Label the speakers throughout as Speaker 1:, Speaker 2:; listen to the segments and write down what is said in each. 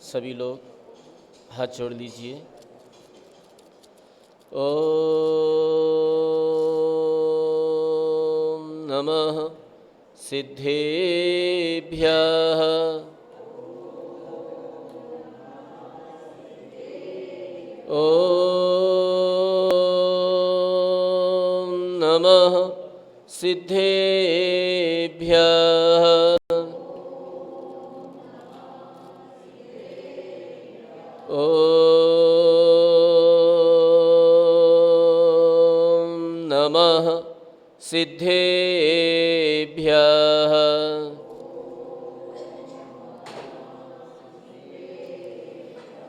Speaker 1: सभी लोग हाथ जोड़ लीजिए। ओम नमः सिद्धेभ्यः। ओम नमः सिद्धेभ्यः। ओम नमः सिद्धेभ्यः।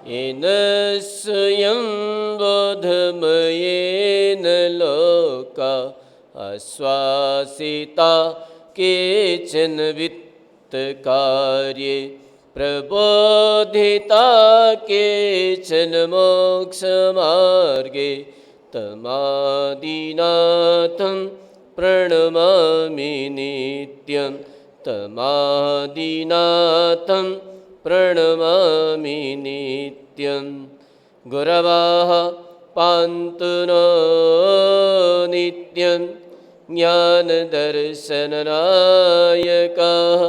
Speaker 1: येन स्वयं बोधमयेन लोका आश्वासिता केचन वित्तकार्ये प्रबोधिता केचन मोक्षमार्गे तमादिनाथं प्रणमामि नित्यं। तमादिनाथं प्रणमामि नित्यं। गुरवः पान्तु नो नित्यं ज्ञानदर्शननायकः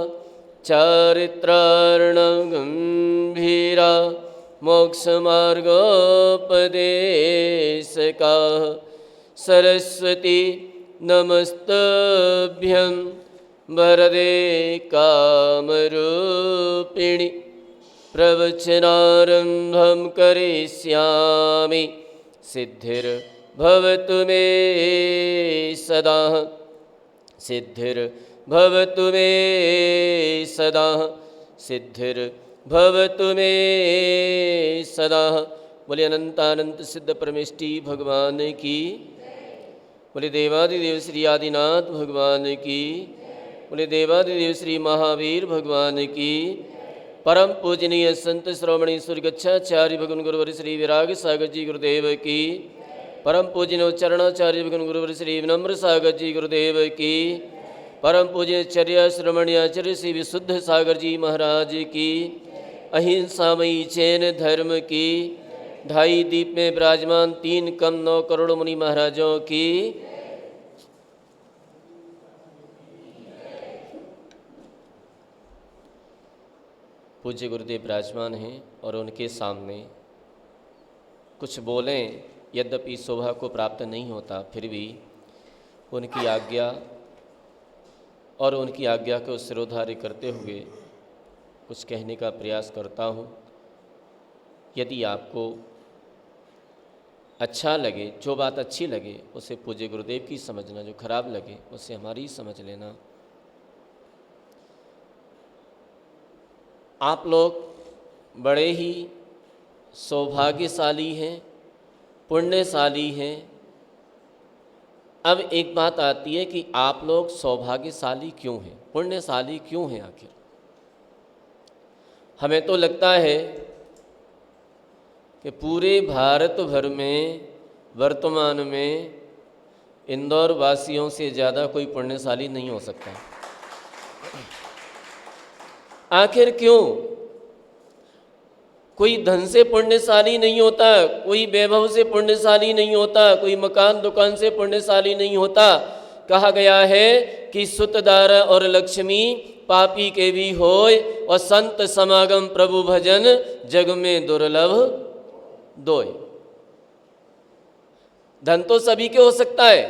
Speaker 1: चारित्रार्णवगम्भीरा मोक्षमार्गोपदेशकाः। सरस्वती नमस्तभ्यं वरदे कामरूपिणि। प्रवचनारम्भं करिष्यामि सिद्धिर्भवतु मे सदा। सिद्धिर्भवतु मे सदा। सिद्धिर्भवतु मे सदा। बोले अनंतानंत सिद्ध परमेष्टि भगवान की। बोले देवादिदेव श्री आदिनाथ भगवान की। बोले देवादिदेव श्री महावीर भगवान की। परम पूजनीय संत श्रोमणी सूर्यगच्छाचार्य भगवान गुरुवर श्री विराग सागर जी गुरुदेव की। परम पूजनीय चरणाचार्य भगवान गुरुवर श्री विनम्र सागर जी गुरुदेव की। परम पूजनीय चर्या श्रमणी आचार्य श्री विशुद्ध सागर जी महाराज की। अहिंसामयी चैन धर्म की। ढाई दीप में विराजमान 3 कम 9 करोड़ मुनि महाराजों की। पूज्य गुरुदेव विराजमान हैं और उनके सामने कुछ बोलें, यद्यपि शोभा को प्राप्त नहीं होता, फिर भी उनकी आज्ञा और उनकी आज्ञा को शिरोधार्य करते हुए कुछ कहने का प्रयास करता हूँ। यदि आपको अच्छा लगे, जो बात अच्छी लगे उसे पूज्य गुरुदेव की समझना, जो खराब लगे उसे हमारी समझ लेना। आप लोग बड़े ही सौभाग्यशाली हैं, पुण्यशाली हैं। अब एक बात आती है कि आप लोग सौभाग्यशाली क्यों हैं, पुण्यशाली क्यों हैं आखिर? हमें तो लगता है कि पूरे भारत भर में वर्तमान में इंदौर वासियों से ज़्यादा कोई पुण्यशाली नहीं हो सकता। आखिर क्यों? कोई धन से पुण्यशाली नहीं होता, कोई वैभव से पुण्यशाली नहीं होता, कोई मकान दुकान से पुण्यशाली नहीं होता। कहा गया है कि सुतदार और लक्ष्मी पापी के भी होय, और संत समागम प्रभु भजन जग में दुर्लभ दोय। धन तो सभी के हो सकता है,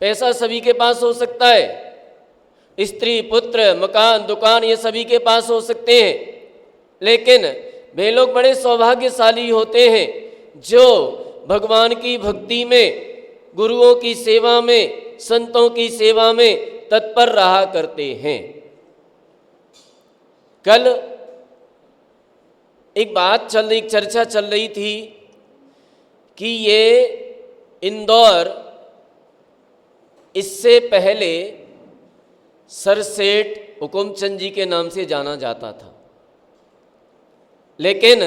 Speaker 1: पैसा सभी के पास हो सकता है, स्त्री पुत्र मकान दुकान ये सभी के पास हो सकते हैं, लेकिन वे लोग बड़े सौभाग्यशाली होते हैं जो भगवान की भक्ति में, गुरुओं की सेवा में, संतों की सेवा में तत्पर रहा करते हैं। कल एक चर्चा चल रही थी कि ये इंदौर इससे पहले सर सेठ हुकुमचंद जी के नाम से जाना जाता था, लेकिन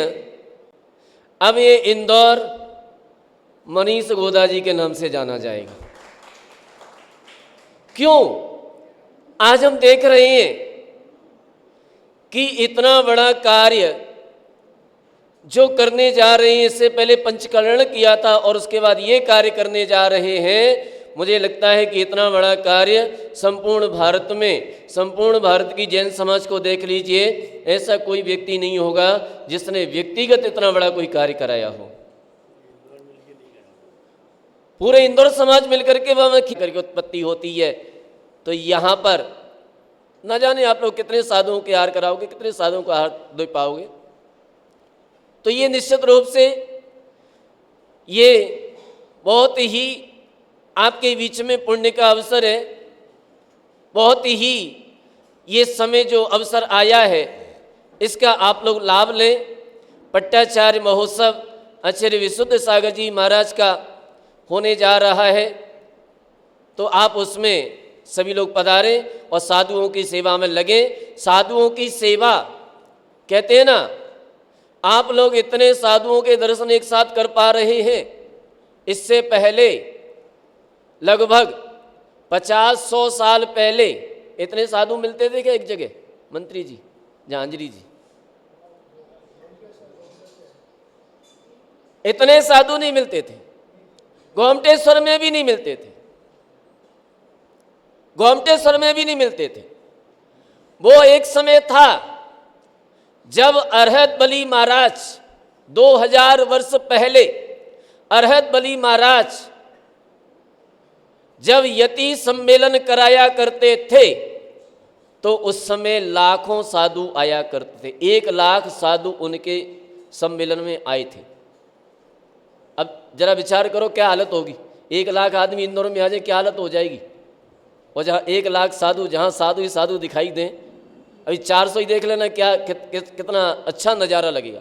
Speaker 1: अब ये इंदौर मनीष गोदा जी के नाम से जाना जाएगा। क्यों? आज हम देख रहे हैं कि इतना बड़ा कार्य जो करने जा रहे हैं, इससे पहले पंचकरण किया था और उसके बाद ये कार्य करने जा रहे हैं, मुझे लगता है कि इतना बड़ा कार्य संपूर्ण भारत में, संपूर्ण भारत की जैन समाज को देख लीजिए, ऐसा कोई व्यक्ति नहीं होगा जिसने व्यक्तिगत इतना बड़ा कोई कार्य कराया हो। पूरे इंदौर समाज मिलकर के वहाँ करके उत्पत्ति होती है। तो यहाँ पर न जाने आप लोग कितने साधुओं के हार कराओगे, कितने साधुओं का हार दे पाओगे। तो ये निश्चित रूप से ये बहुत ही आपके बीच में पुण्य का अवसर है। बहुत ही ये समय जो अवसर आया है इसका आप लोग लाभ लें। पट्टाचार्य महोत्सव आचार्य विशुद्ध सागर जी महाराज का होने जा रहा है, तो आप उसमें सभी लोग पधारें और साधुओं की सेवा में लगे। साधुओं की सेवा कहते हैं ना, आप लोग इतने साधुओं के दर्शन एक साथ कर पा रहे हैं। इससे पहले लगभग 50-100 साल पहले इतने साधु मिलते थे क्या एक जगह? मंत्री जी, झांझरी जी, इतने साधु नहीं मिलते थे। गोमटेश्वर में भी नहीं मिलते थे, गोमटेश्वर में भी नहीं मिलते थे। वो एक समय था जब अरहत बली महाराज 2000 वर्ष पहले अरहत बली महाराज जब यति सम्मेलन कराया करते थे तो उस समय लाखों साधु आया करते थे। 1 लाख साधु उनके सम्मेलन में आए थे। अब जरा विचार करो क्या हालत होगी। 1 लाख आदमी इंदौर में आ जाए, क्या हालत हो जाएगी। और जहाँ 1 लाख साधु, जहाँ साधु ही साधु दिखाई दें, अभी 400 ही देख लेना क्या कितना अच्छा नज़ारा लगेगा।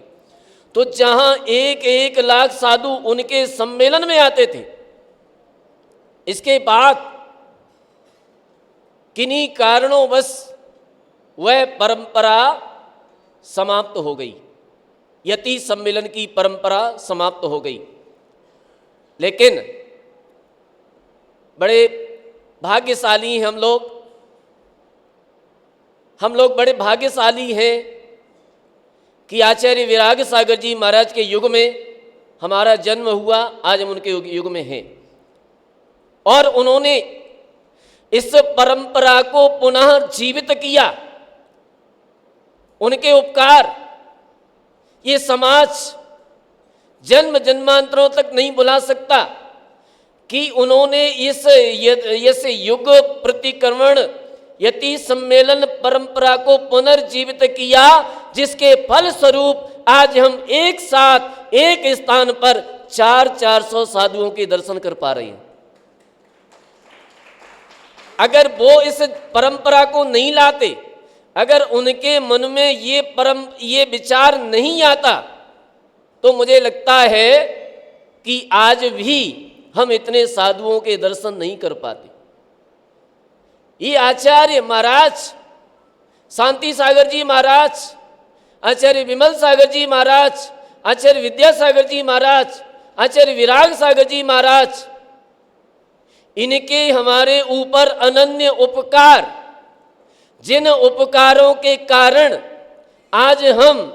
Speaker 1: तो जहाँ 1 लाख साधु उनके सम्मेलन में आते थे, इसके बाद किन्हीं कारणोंवश वह परंपरा समाप्त हो गई। यति सम्मेलन की परंपरा समाप्त हो गई। लेकिन बड़े भाग्यशाली हैं हम लोग बड़े भाग्यशाली हैं कि आचार्य विराग सागर जी महाराज के युग में हमारा जन्म हुआ। आज हम उनके युग में हैं और उन्होंने इस परंपरा को पुनः जीवित किया। उनके उपकार ये समाज जन्म जन्मांतरों तक नहीं भुला सकता कि उन्होंने इस युग प्रतिक्रमण यति सम्मेलन परंपरा को पुनर्जीवित किया, जिसके फल स्वरूप आज हम एक साथ एक स्थान पर 400 साधुओं के दर्शन कर पा रहे हैं। अगर वो इस परंपरा को नहीं लाते, अगर उनके मन में ये विचार नहीं आता, तो मुझे लगता है कि आज भी हम इतने साधुओं के दर्शन नहीं कर पाते। ये आचार्य महाराज, शांति सागर जी महाराज, आचार्य विमल सागर जी महाराज, आचार्य विद्यासागर जी महाराज, आचार्य विराग सागर जी महाराज, इनके हमारे ऊपर अनन्य उपकार, जिन उपकारों के कारण आज हम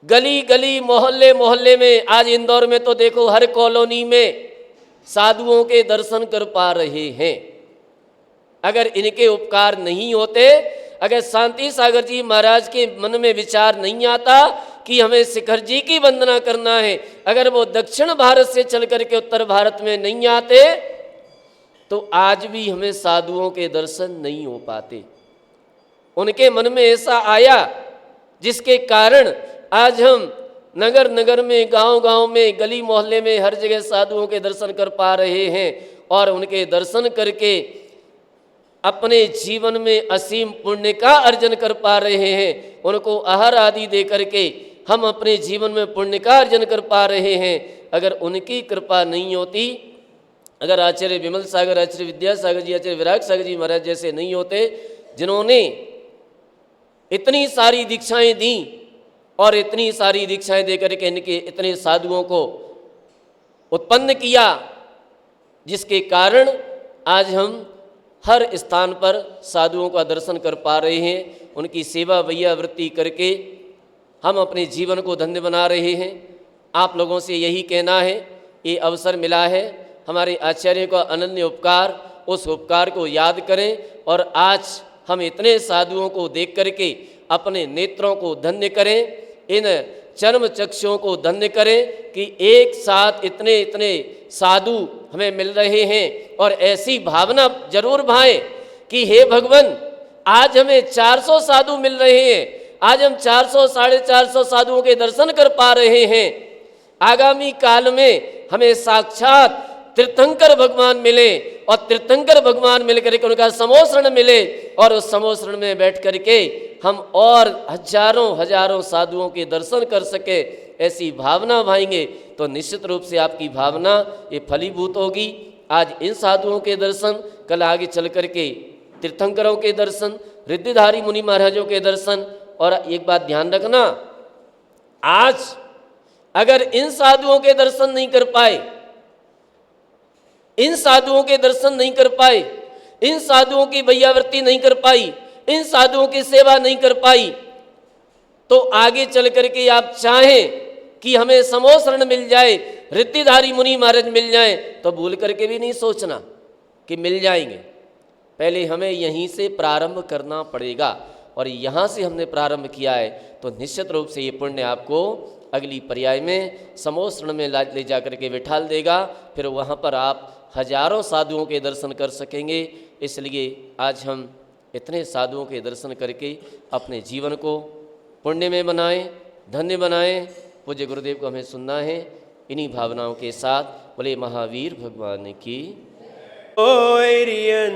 Speaker 1: गली गली मोहल्ले मोहल्ले में, आज इंदौर में तो देखो हर कॉलोनी में साधुओं के दर्शन कर पा रहे हैं। अगर इनके उपकार नहीं होते, अगर शांति सागर जी महाराज के मन में विचार नहीं आता कि हमें शिखर जी की वंदना करना है, अगर वो दक्षिण भारत से चल करके उत्तर भारत में नहीं आते, तो आज भी हमें साधुओं के दर्शन नहीं हो पाते। उनके मन में ऐसा आया जिसके कारण आज हम नगर नगर में, गांव गांव में, गली मोहल्ले में हर जगह साधुओं के दर्शन कर पा रहे हैं और उनके दर्शन करके अपने जीवन में असीम पुण्य का अर्जन कर पा रहे हैं। उनको आहार आदि दे करके हम अपने जीवन में पुण्य का अर्जन कर पा रहे हैं। अगर उनकी कृपा नहीं होती, अगर आचार्य विमल सागर, आचार्य विद्यासागर जी, आचार्य विराग सागर जी महाराज जैसे नहीं होते, जिन्होंने इतनी सारी दीक्षाएं दी और इतनी सारी दीक्षाएं दे करके इनके इतने साधुओं को उत्पन्न किया, जिसके कारण आज हम हर स्थान पर साधुओं का दर्शन कर पा रहे हैं, उनकी सेवा भैया वृत्ति करके हम अपने जीवन को धन्य बना रहे हैं। आप लोगों से यही कहना है, ये अवसर मिला है, हमारे आचार्य का अनन्य उपकार, उस उपकार को याद करें और आज हम इतने साधुओं को देख करके अपने नेत्रों को धन्य करें, इन चर्म चक्षुओं को धन्य करें कि एक साथ इतने इतने साधु हमें मिल रहे हैं। और ऐसी भावना जरूर भाएं कि हे भगवान, आज हमें 400 साधु मिल रहे हैं, आज हम 400 450 साधुओं के दर्शन कर पा रहे हैं। आगामी काल में हमें साक्षात तीर्थंकर भगवान मिले और तीर्थंकर भगवान मिलकर के उनका समोसरण मिले और उस समोसरण में बैठ करके हम और हजारों हजारों साधुओं के दर्शन कर सके, ऐसी भावना भाएंगे तो निश्चित रूप से आपकी भावना ये फलीभूत होगी। आज इन साधुओं के दर्शन, कल आगे चल करके तीर्थंकरों के दर्शन, रिद्धिधारी मुनि महाराजों के दर्शन। और एक बात ध्यान रखना, आज अगर इन साधुओं के दर्शन नहीं कर पाए, इन साधुओं के दर्शन नहीं कर पाए, इन साधुओं की भैयावृत्ति नहीं कर पाई, इन साधुओं की सेवा नहीं कर पाई, तो आगे चल करके आप चाहें कि हमें समोसरण मिल जाए, रिद्धिधारी मुनि महाराज मिल जाए, तो भूल करके भी नहीं सोचना कि मिल जाएंगे। पहले हमें यहीं से प्रारंभ करना पड़ेगा और यहाँ से हमने प्रारंभ किया है तो निश्चित रूप से ये पुण्य आपको अगली पर्याय में समोसरण में ले जा करके बिठाल देगा। फिर वहाँ पर आप हजारों साधुओं के दर्शन कर सकेंगे। इसलिए आज हम इतने साधुओं के दर्शन करके अपने जीवन को पुण्य में बनाएं, धन्य बनाएं। पूज्य गुरुदेव को हमें सुनना है। इन्हीं भावनाओं के साथ बोले महावीर भगवान की।
Speaker 2: ओरियंताणम